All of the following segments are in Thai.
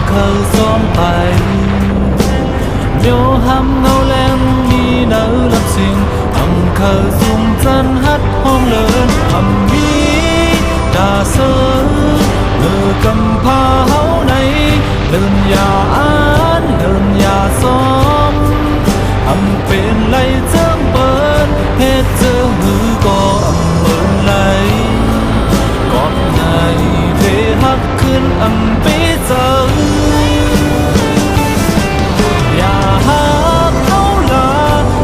khờ xóm bài miêu hăm ngâu len mi nở lập xin âm khờ dùng chân hát hong lớn âm mi đà sơ ngờ cầm pha hấu này lớn nhà án lớn nhà xóm âm bên lấy dương bơn hết dương hư có âm bơn lấy con ngày về hátขึ้นâm bây giờอย่าฮักเขาลา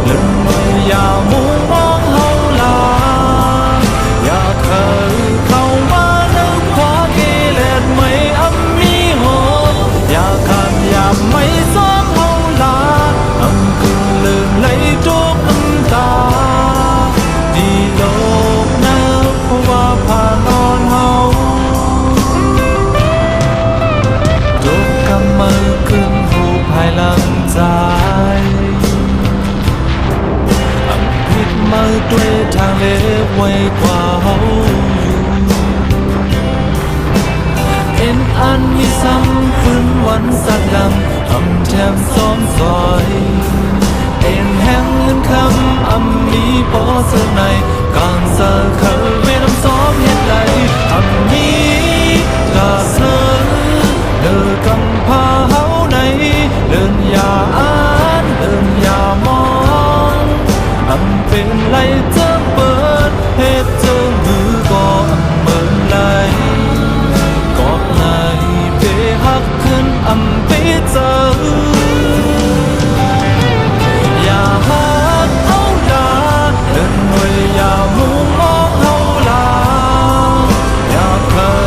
เลื่อนมืออย่ามุงมองเขาลาอย่าเคยเข้ามานึกขวากิเลสไม่อัมมีโหดอย่าขาดอย่าไม่ซ้อมเขาลาอัมคือลืมไหลทุกน้ำตาที่โลกนับว่าผ่านนอนเฮาจบกำมือขึ้นหูภายหลังใจอันผิดมาด้วยทางเล็บไว้กว่าเฮาอยู่เอ็นอันมีซ้ำฟื้นวันสักดำอำแถมซ้อมซอยเอ็นแห้งเงินคำอำมีปอเสื้อในกางเสื้อเคยเวน้ำซ้อมเห็นใดอำมีกาเสื้อเดินกำพาเฮาในเดินอย่าอ่านเดินอย่ามองอำเป็นไรเจ้าเปิดเหตุเจ้ามือก็อำเมินไหลกอดไหนเปหักขึ้นอำไปเจออย่าฮักเอาลาเดินหน่วยอย่ามุงมองเอาลาอย่าเคย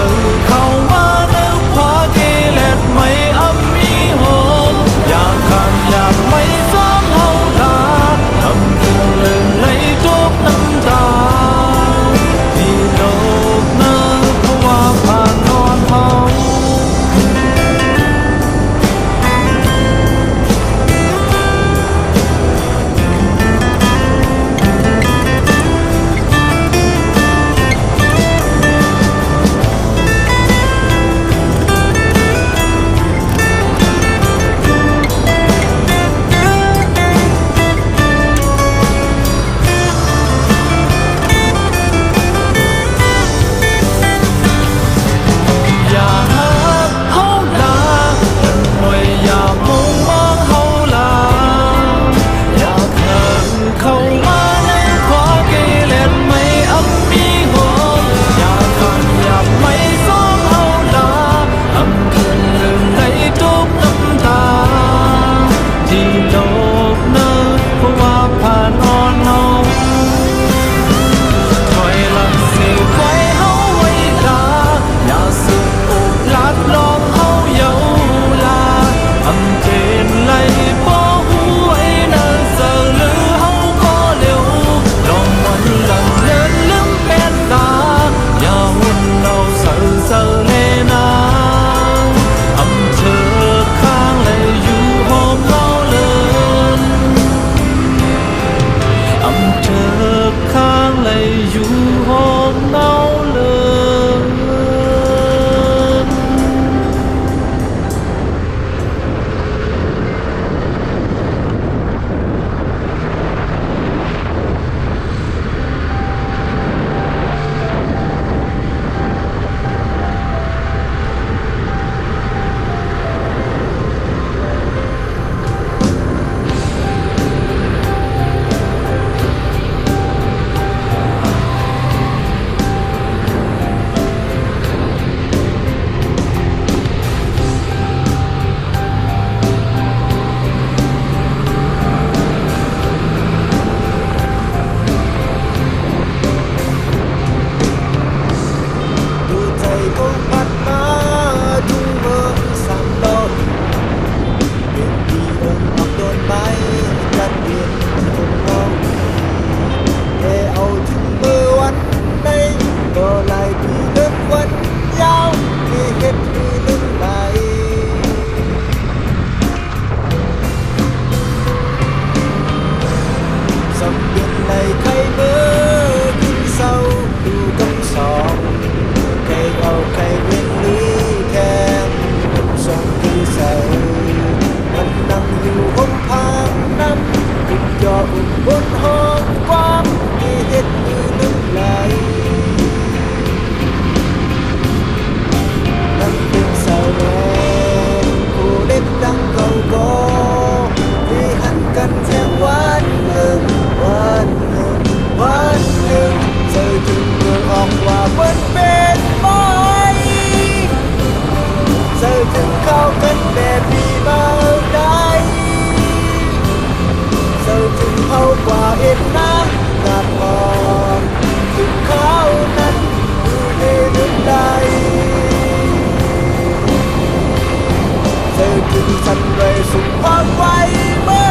ฉันไว้สุขความไว้เมื่อ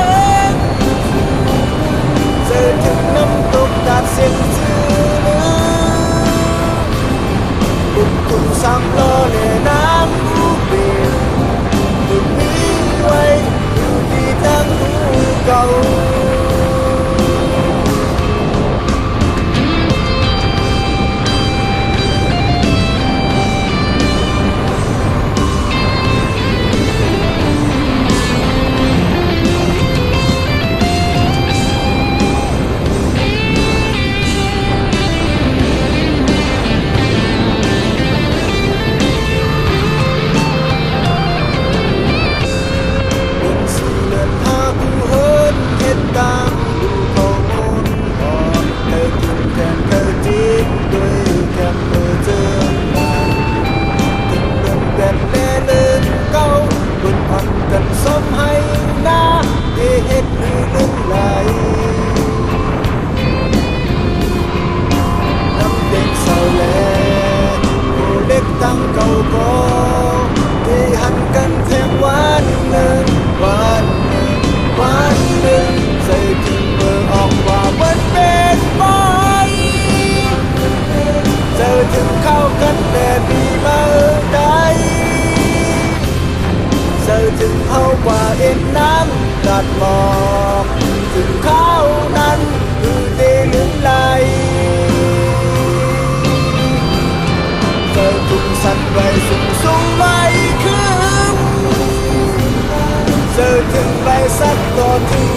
เจอถึงน้ำตกตาดเสียงจือบุกตุ่มซ้ำล้อเล่น้ำรูเปลี่ยนบุกมีไว้อยู่ที่ทางหูเก่าส้มให้หน้าเฮ็ดมือนึ่งไหลน้ำเด็กเศร้าแลผู้เล็กตั้งเก่าก็ที่หันกันแทงวันหนึ่งใส่ถึงเบอร์ออกว่าเบิ้ลเป็นบอยเจอถึงเข้ากันแต่ปีมาได้เจอถึงเอากว่าเอ็นน้ำตัดหมอกถึงเขานั้นคือเดลึงไหลเจอทุ่งสันไว้สูงไว้ขึ้นเจอถึงใบสักต่อถึง